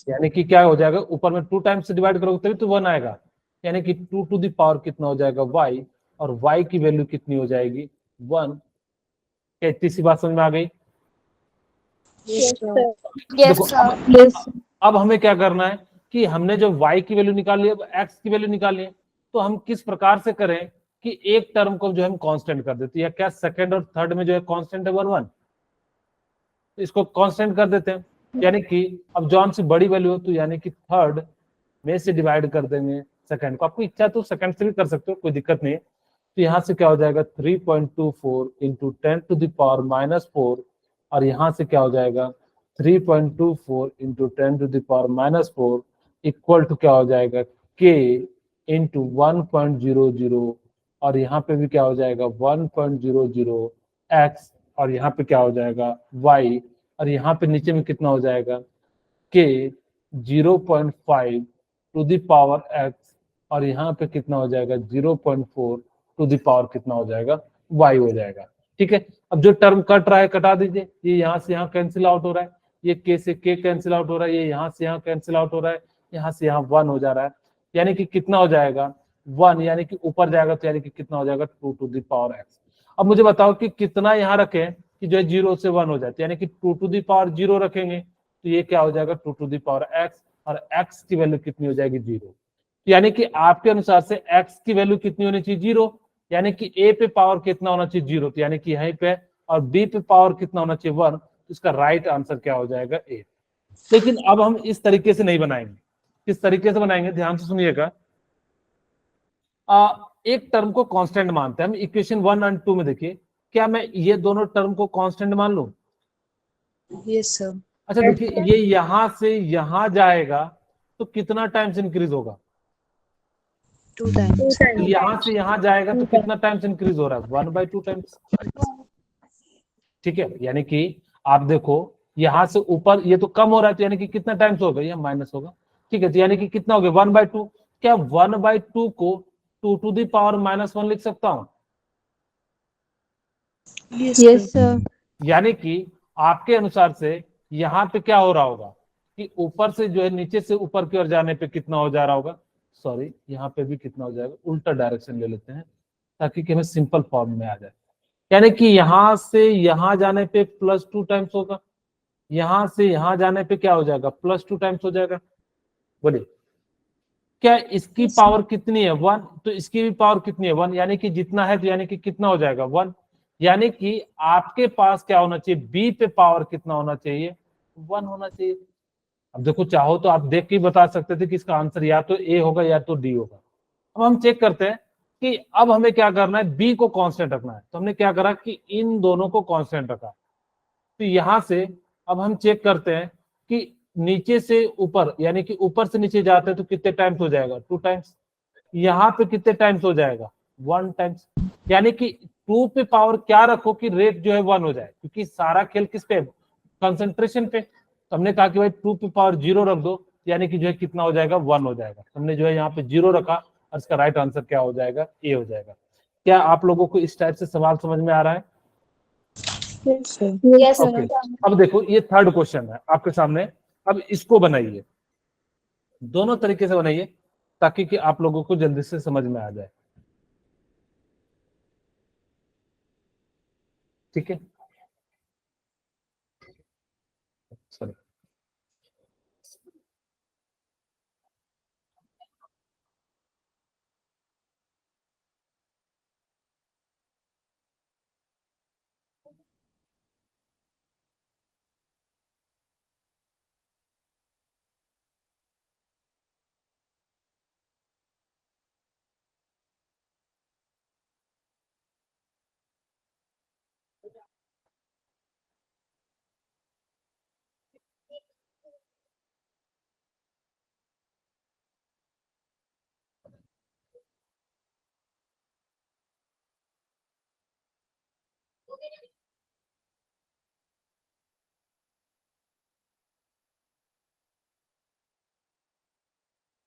यानी कि क्या हो जाएगा, ऊपर में 2 टाइम्स से डिवाइड करोगे तभी तो 1 आएगा, यानी कि 2 टू द पावर कितना हो जाएगा y, और y की वैल्यू कितनी हो जाएगी 1। क्या इतनी सी बात समझ में आ गई? देखो अब हमें क्या करना है कि हमने जो y की वैल्यू निकाल ली, अब x की वैल्यू निकालनी है, तो हम किस प्रकार से करें कि एक टर्म को जो है हम कांस्टेंट कर देते हैं, क्या सेकंड और थर्ड में जो है कांस्टेंट है 1 1, इसको कांस्टेंट कर देते हैं, यानी कि अब जौन सी बड़ी वैल्यू हो तो यानी कि थर्ड में से डिवाइड कर देंगे सेकंड को, आपको इच्छा तो सेकंड से भी कर सकते हो, कोई दिक्कत नहीं है। तो यहाँ से क्या हो जाएगा 3.24 इंटू 10 टू द पावर -4, और यहाँ से क्या हो जाएगा 3.24 into 10 to the power -4 equal to क्या हो जाएगा k इंटू 1.00, और यहाँ पे भी क्या हो जाएगा 1.00 x, और यहाँ पे क्या हो जाएगा y, और यहाँ पे नीचे में कितना हो जाएगा k 0.5 to the power x और यहाँ पे कितना हो जाएगा 0.4 टू द पावर कितना हो जाएगा y हो जाएगा। ठीक है, अब जो टर्म कट रहा है कटा दीजिए, ये यहाँ से यहाँ कैंसिल आउट हो रहा है, ये k से k कैंसिल आउट हो रहा है, ये यहाँ से यहाँ कैंसिल आउट हो रहा है, यहाँ से यहाँ 1 हो जा रहा है, यानी कि कितना हो जाएगा 1, यानी कि ऊपर जाएगा तो यानी कि कितना हो जाएगा 2 टू द पावर x। अब मुझे बताओ कि कितना यहाँ रखें कि जो है 0 से 1 हो जाए, यानी कि 2 टू द पावर 0 रखेंगे तो ये क्या हो जाएगा 2 टू द पावर x, और x की वैल्यू कितनी हो जाएगी 0। यानी कि आपके अनुसार से x की वैल्यू कितनी होनी चाहिए 0, यानी कि a पे पावर कितना होना चाहिए 0, तो यानी कि यहीं पे, और b पे पावर कितना होना चाहिए 1, तो इसका राइट आंसर क्या हो जाएगा a। लेकिन अब हम इस तरीके से नहीं बनाएंगे, किस तरीके से बनाएंगे ध्यान से सुनिएगा। एक टर्म को कांस्टेंट मानते हैं हम, इक्वेशन 1 और 2 में देखिए, क्या मैं ये दोनों टर्म को कांस्टेंट मान लूं? Yes sir. अच्छा देखिए, ये यहां से यहां जाएगा तो कितना टाइम्स इंक्रीज होगा? 2 टाइम्स। यहां से यहां जाएगा तो कितना टाइम्स इंक्रीज हो रहा है? 1/2 टाइम्स। ठीक है, यानी कि आप देखो यहां से ऊपर ये तो कम हो रहा है, तो यानी कि कितना टाइम्स होगा? ये माइनस होगा। ठीक है, तो यानी कि कितना हो गया 1/2। क्या 1/2 को 2 टू द पावर -1 लिख सकता हूं? Yes sir. यानी कि आपके अनुसार से यहाँ पे क्या हो रहा होगा कि ऊपर से जो है नीचे से ऊपर की ओर जाने पे कितना हो जा रहा होगा, सॉरी यहाँ पे भी कितना हो जाएगा, उल्टा डायरेक्शन ले लेते हैं ताकि कि हमें सिंपल फॉर्म में आ जाए। यानी कि यहां से यहां जाने पे +2 टाइम्स होगा, यहां से यहां जाने पे क्या हो जाएगा +2 टाइम्स हो जाएगा। बोलिए, क्या इसकी पावर कितनी है 1, तो इसकी भी पावर कितनी है 1, यानी कि जितना है तो यानी कि कितना हो जाएगा 1। यानी कि आपके पास क्या होना चाहिए, बी पे पावर कितना होना चाहिए 1 होना चाहिए। अब देखो चाहो तो आप देख के ही बता सकते थे कि इसका आंसर या तो ए होगा या तो डी होगा। अब हम चेक करते हैं कि अब हमें क्या करना है, बी को कांस्टेंट रखना है, तो हमने क्या करा कि इन दोनों को कांस्टेंट रखा। तो यहां से अब हम चेक करते हैं कि नीचे से ऊपर, यानी कि ऊपर से नीचे जाते हैं तो कितने टाइम्स हो जाएगा 2 टाइम्स, यहाँ पे कितने टाइम्स हो जाएगा 1 टाइम्स। यानी कि 2 पे पावर क्या रखो कि रेट जो है 1 हो जाए, क्योंकि सारा खेल किस पे, कंसंट्रेशन पे। तो हमने कहा कि भाई 2 पे पावर 0 रख दो, यानी कि जो है कितना हो जाएगा 1 हो जाएगा। हमने जो है यहाँ पे 0 रखा और इसका राइट आंसर क्या हो जाएगा ए हो जाएगा। क्या आप लोगों को इस टाइप से सवाल समझ में आ रहा है? Yes okay, sir. अब देखो ये थर्ड क्वेश्चन है आपके सामने। अब इसको बनाइए, दोनों तरीके से बनाइए ताकि कि आप लोगों को जल्दी से समझ में आ जाए। ठीक है, सॉरी,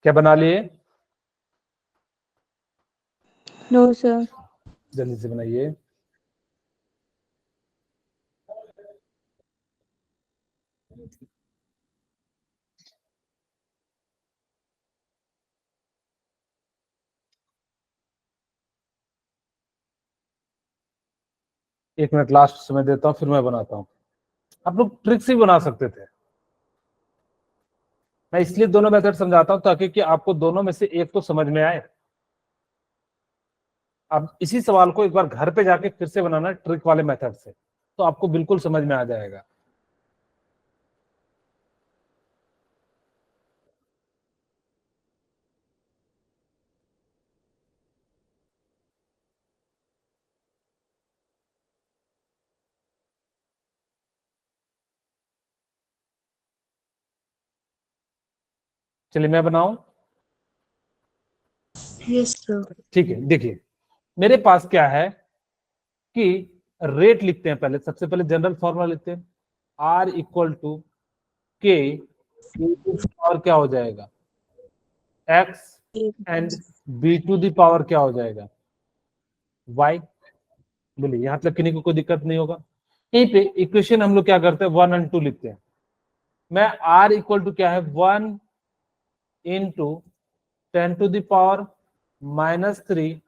क्या बना लिए? No sir. जल्दी से बनाइए। एक मिनट लास्ट समय देता हूँ, फिर मैं बनाता हूँ। आप लोग ट्रिक से भी बना सकते थे, मैं इसलिए दोनों मेथड समझाता हूँ ताकि कि आपको दोनों में से एक तो समझ में आए। आप इसी सवाल को एक बार घर पे जाके फिर से बनाना ट्रिक वाले मेथड से, तो आपको बिल्कुल समझ में आ जाएगा। चलिए मैं बनाऊं। Yes sir. ठीक है, देखिए मेरे पास क्या है कि रेट लिखते हैं, पहले सबसे पहले जनरल फॉर्मूला लिखते हैं, R = K और क्या हो जाएगा X and b to the power क्या हो जाएगा y। बोलिए यहाँ तक किन्हीं को कोई दिक्कत नहीं होगा। यहीं पे इक्वेशन हम लोग क्या करते हैं 1 और 2 लिखते हैं। मैं r इक्वल टू क्या है 1 इंटू 10 टू द पावर -3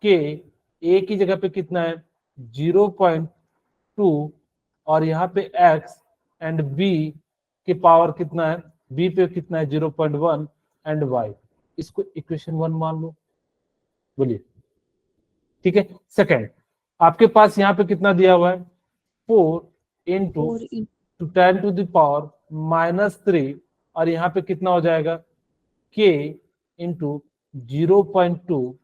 के a की जगह पे कितना है 0.2 और यहाँ पे x एंड b के पावर कितना है b पे कितना है 0.1 एंड y। इसको इक्वेशन 1 मान लो। बोलिए ठीक है। सेकंड आपके पास यहाँ पे कितना दिया हुआ है 4 इंटू 10 टू द पावर -3 और यहाँ पे कितना हो जाएगा k into 0.2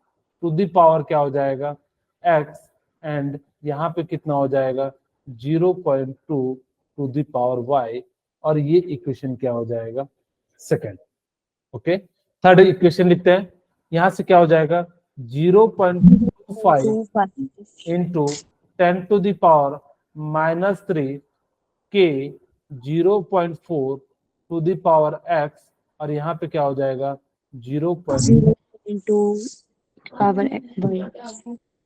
to the power क्या हो जाएगा x एंड यहाँ पे कितना हो जाएगा 0.2 टू द पावर y और ये इक्वेशन क्या हो जाएगा सेकंड। ओके थर्ड इक्वेशन लिखते हैं। यहाँ से क्या हो जाएगा 0.25 इंटू 10 टू द पावर -3 के 0.4 टू द पावर x और यहाँ पे क्या हो जाएगा 0. into power y.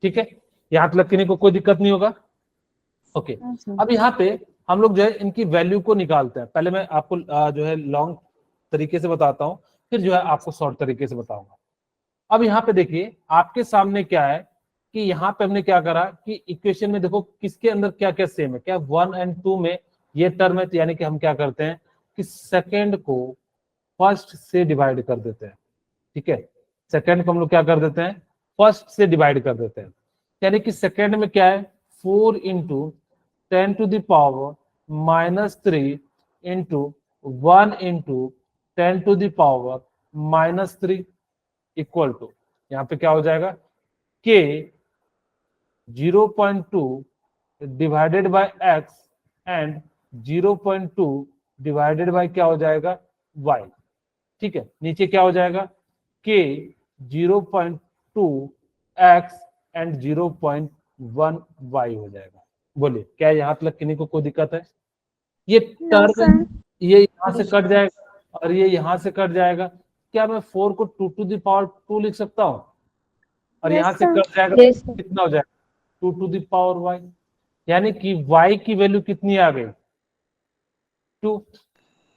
ठीक है यहाँ तक लिखने को कोई दिक्कत नहीं होगा। ओके अब यहाँ पे हम लोग जो है इनकी वैल्यू को निकालते हैं। पहले मैं आपको जो है लॉन्ग तरीके से बताता हूँ फिर जो है आपको शॉर्ट तरीके से बताऊंगा। अब यहाँ पे देखिए आपके सामने क्या है कि यहाँ पे हमने क्या करा कि इक्वेशन में देखो किसके अंदर क्या क्या सेम है क्या 1 और 2 में ये टर्म है। तो यानी कि हम क्या करते हैं कि सेकंड को फर्स्ट से डिवाइड कर देते हैं। ठीक है सेकंड को हम लोग क्या कर देते हैं फर्स्ट से डिवाइड कर देते हैं। यानी कि सेकंड में क्या है 4 into 10 to the power -3 into 1 into 10 to the power -3 equal to यहाँ पे क्या हो जाएगा k 0.2 divided by x and 0.2 divided by क्या हो जाएगा y। ठीक है नीचे क्या हो जाएगा k 0.2 x एंड 0.1 y हो जाएगा। बोलिए क्या यहाँ तक किन्हीं को कोई दिक्कत है। ये टर्म ये यहाँ से कट जाएगा और ये यहाँ से कट जाएगा। क्या मैं 4 को 2 टू द पावर 2 लिख सकता हूँ और यहाँ से कट जाएगा कितना हो जाएगा 2 टू द पावर y। यानी कि y की वैल्यू कितनी आ गई 2।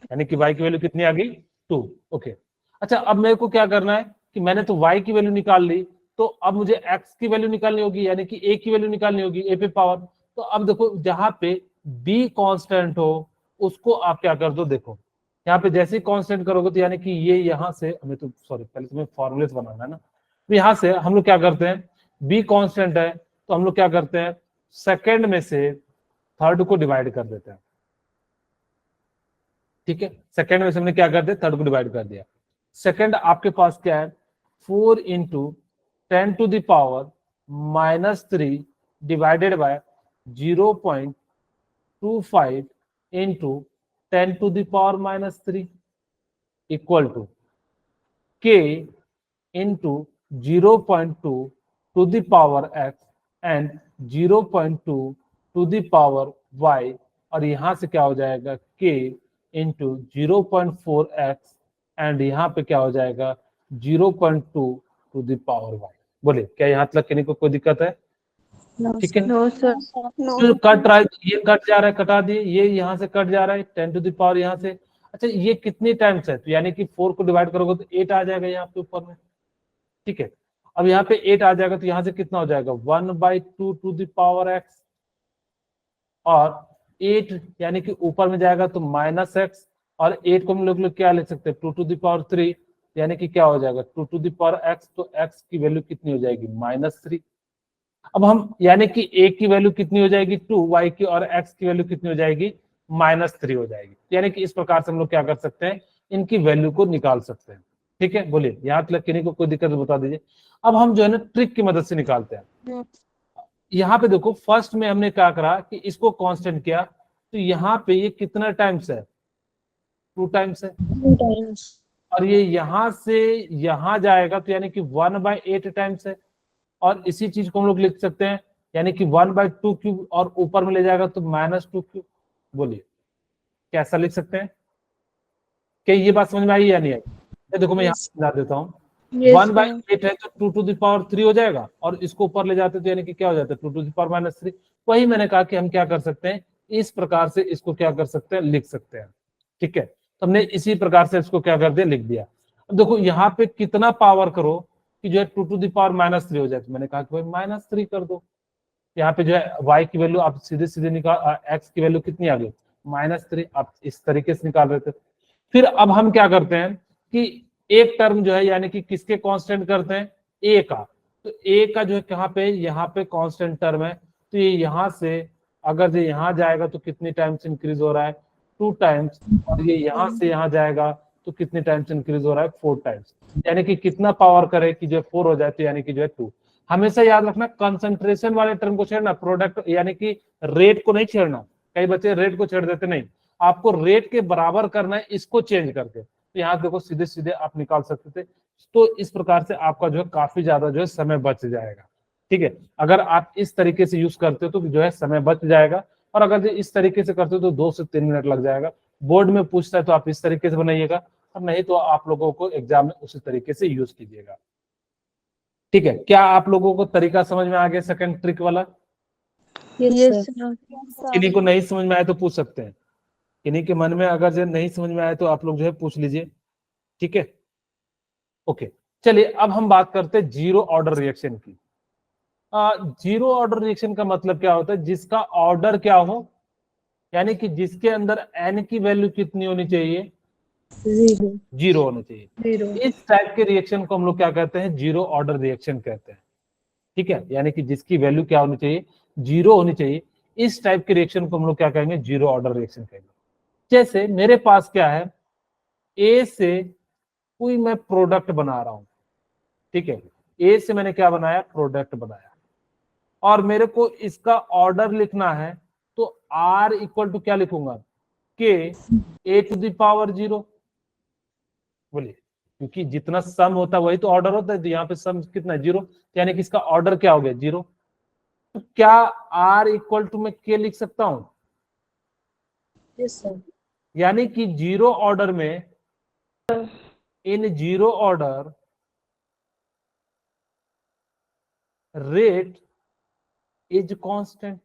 यानी कि y की वैल्यू कितनी आ गई 2। ओके अच्छा अब मेरे को क्या करना है कि मैंने तो y की वैल्यू निकाल ली तो अब मुझे x की वैल्यू निकालनी होगी यानी कि a की वैल्यू निकालनी होगी a पे पावर। तो अब देखो जहां पे b कांस्टेंट हो उसको आप क्या कर दो देखो यहाँ पे जैसे ही कांस्टेंट करोगे तो यानी कि ये यहाँ से हमें तो सॉरी पहले तुम्हें फॉर्मूलेस बनाना है ना। तो यहाँ से हम लोग क्या करते हैं b कांस्टेंट है तो हम लोग क्या करते हैं सेकंड में से थर्ड को डिवाइड कर देते हैं। ठीक है सेकंड में से हमने क्या कर दिया थर्ड को डिवाइड कर दिया। सेकंड आपके पास क्या है 4 into 10 to the power -3 divided by 0.25 into 10 to the power -3 equal to k into 0.2 to the power x and 0.2 to the power y और यहाँ से क्या हो जाएगा k इंटू 0.4x एंड यहाँ पे क्या हो जाएगा 0.2 टू द पावर y। बोले क्या यहाँ तक किन्हीं को कोई दिक्कत है। ठीक है नो सर जो कट रहा है ये कट जा रहा है कटा दिए ये यहाँ से कट जा रहा है 10 टू द पावर यहाँ से। अच्छा ये कितनी टाइम्स है तो यानी कि 4 को डिवाइड करोगे तो 8 आ जाएगा यहाँ पे ऊपर में। ठीक है अब यहाँ पे 8 आ जाएगा तो यहाँ से कितना हो जाएगा 1/2 टू द पावर x और 8 यानी कि ऊपर में जाएगा तो -x और 8 को हम लोग क्या लिख सकते हैं 2 टू द पावर 3 यानी कि क्या हो जाएगा 2 टू द पावर x तो x की वैल्यू कितनी हो जाएगी -3। अब हम यानी कि a की वैल्यू कितनी हो जाएगी 2 y की और x की वैल्यू कितनी हो जाएगी -3 हो जाएगी। यानी कि इस प्रकार से हम लोग क्या कर सकते हैं इनकी वैल्यू को निकाल सकते हैं। ठीक है बोलिए यहाँ तक किन्हीं को कोई दिक्कत बता दीजिए। अब हम जो है ना ट्रिक की मदद से निकालते हैं। यहाँ पे देखो फर्स्ट में हमने क्या करा कि इसको कांस्टेंट किया तो यहाँ पे ये कितना टाइम्स है 2 टाइम्स है और ये यहाँ से यहाँ जाएगा तो यानी कि 1/8 टाइम्स है और इसी चीज को हम लोग लिख सकते हैं यानी कि 1/2 क्यूब और ऊपर में ले जाएगा तो -2 क्यूब। बोलिए कैसा लिख सकते हैं क्या ये बात समझ में आई या नहीं आई। देखो मैं यहाँ समझा देता हूँ Yes, 1/8 है तो 2⁻³ हो जाएगा, और इसको ऊपर ले जाते तो यानी कि क्या हो जाता है 2⁻³ वही मैंने कहा कि हम क्या कर सकते हैं, इस प्रकार से इसको क्या कर सकते हैं, लिख सकते हैं। ठीक है, तो हमने इसी प्रकार से इसको क्या कर दिया, लिख दिया। अब देखो यहाँ पे कितना पावर करो कि जो है 2⁻³ हो जाए, तो मैंने कहा कि भाई -3 कर दो। यहाँ पे जो है y की वैल्यू आप सीधे सीधे निकाल, x की वैल्यू कितनी आ गई -3, आप इस तरीके से निकाल रहे थे। फिर अब हम क्या करते हैं कि एक टर्म जो है यानी कि किसके कांस्टेंट करते हैं, a का, तो a का जो है कहाँ पे, यहाँ पे कांस्टेंट टर्म है, तो ये यहाँ से अगर ये यहाँ जाएगा तो कितनी टाइम्स इंक्रीज हो रहा है, 2 टाइम्स, और ये यहाँ से यहाँ जाएगा तो कितने टाइम्स इंक्रीज हो रहा है, 4 टाइम्स। यानी कि कितना पावर करे कि जो 4 हो जाए, तो यानी कि जो है 2। हमेशा याद रखना कंसंट्रेशन वाले टर्म को छेड़ना, प्रोडक्ट यानी कि रेट को नहीं छेड़ना। कई बच्चे रेट को छेड़ देते, नहीं, आपको रेट के बराबर करना है इसको चेंज करके। तो यहाँ देखो सीधे सीधे आप निकाल सकते थे। तो इस प्रकार से आपका जो है काफी ज्यादा जो है समय बच जाएगा। ठीक है, अगर आप इस तरीके से यूज करते हो तो जो है समय बच जाएगा, और अगर इस तरीके से करते हो तो 2 से 3 मिनट लग जाएगा। बोर्ड में पूछता है तो आप इस तरीके से बनाइएगा, और नहीं तो आप लोगों को एग्जाम में उसी तरीके से यूज कीजिएगा। ठीक है, क्या आप लोगों को तरीका समझ में आ गया सेकंड ट्रिक वाला? Yes, sir. किन्हीं को नहीं समझ में आया तो पूछ सकते हैं, किन्हीं के मन में अगर जो नहीं समझ में आया तो आप लोग जो है पूछ लीजिए। ठीक है, ओके, चलिए अब हम बात करते हैं जीरो ऑर्डर रिएक्शन की। जीरो ऑर्डर रिएक्शन का मतलब क्या होता है, जिसका ऑर्डर क्या हो, यानी कि जिसके अंदर n की वैल्यू कितनी होनी चाहिए, 0 होनी चाहिए। इस टाइप के रिएक्शन को हम लोग क्या कहते हैं, जीरो ऑर्डर रिएक्शन कहते हैं। ठीक है, यानी कि जिसकी वैल्यू क्या होनी चाहिए, 0 होनी चाहिए। इस टाइप के रिएक्शन को हम लोग क्या कहेंगे, जीरो ऑर्डर रिएक्शन कहेंगे। जैसे मेरे पास क्या है, ए से कोई मैं प्रोडक्ट बना रहा हूं। ठीक है, ए से मैंने क्या बनाया, प्रोडक्ट बनाया, और मेरे को इसका ऑर्डर लिखना है, तो R इक्वल टू क्या लिखूंगा, के A⁻0। बोलिए, क्योंकि जितना सम होता है वही तो ऑर्डर होता है, तो यहाँ पे सम कितना है, 0, यानी कि इसका ऑर्डर क्या हो गया, 0। तो क्या R इक्वल टू मैं के लिख सकता हूं? Yes, sir. यानी कि जीरो ऑर्डर में, in zero order rate is constant.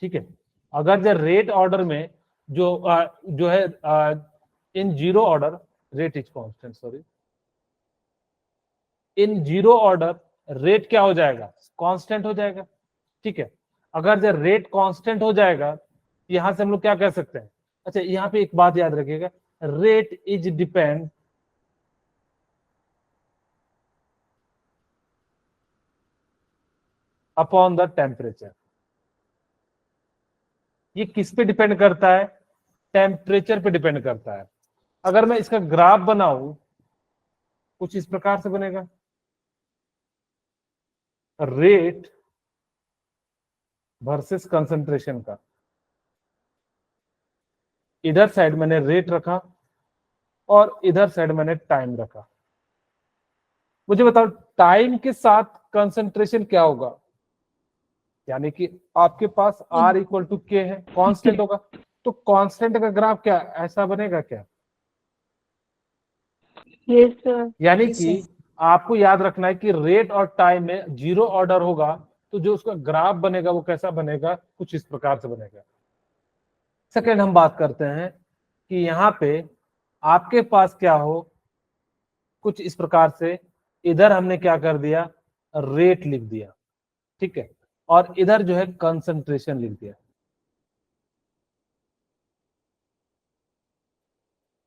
ठीक है, अगर जो रेट ऑर्डर में जो है in zero order rate is constant, sorry, in zero order rate क्या हो जाएगा, कांस्टेंट हो जाएगा। ठीक है, अगर जो रेट कांस्टेंट हो जाएगा, यहां से हम लोग क्या कह सकते हैं, अच्छा यहाँ पे एक बात याद रखिएगा, rate is depend upon the temperature. ये किस पे डिपेंड करता है, टेम्परेचर पे डिपेंड करता है। अगर मैं इसका ग्राफ बनाऊं, कुछ इस प्रकार से बनेगा, रेट वर्सेस कंसंट्रेशन का। इधर साइड मैंने रेट रखा और इधर साइड मैंने टाइम रखा। मुझे बताओ टाइम के साथ कंसंट्रेशन क्या होगा, यानी कि आपके पास R इक्वल टू के है, कांस्टेंट होगा, तो कांस्टेंट का ग्राफ क्या ऐसा बनेगा क्या? Yes, sir. यानी कि आपको याद रखना है कि रेट और टाइम में जीरो ऑर्डर होगा, तो जो उसका ग्राफ बनेगा वो कैसा बनेगा, कुछ इस प्रकार से बनेगा। सेकंड हम बात करते हैं कि यहाँ पे आपके पास क्या हो, कुछ इस प्रकार से, इधर हमने क्या कर दिया, रेट लिख दिया। ठीक है, और इधर जो है कंसंट्रेशन लिख दिया।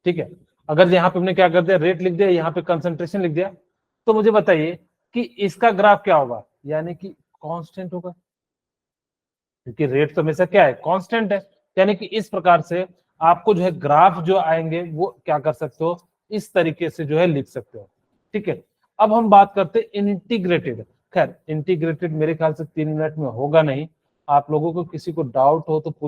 ठीक है, अगर यहाँ पे हमने क्या कर दिया, रेट लिख दिया, यहाँ पे कंसंट्रेशन लिख दिया, तो मुझे बताइए कि इसका ग्राफ क्या होगा, यानी कि कांस्टेंट होगा, क्योंकि रेट तो हमेशा क्या है, कांस्टेंट है। यानी कि इस प्रकार से आपको जो है ग्राफ जो आएंगे वो क्या कर सकते हो, इस तरीके से जो है लिख सकते हो। ठीक है, अब हम बात करते हैं इंटीग्रेटेड। खैर इंटीग्रेटेड मेरे ख्याल से 3 मिनट में होगा नहीं, आप लोगों को किसी को डाउट हो तो पूछ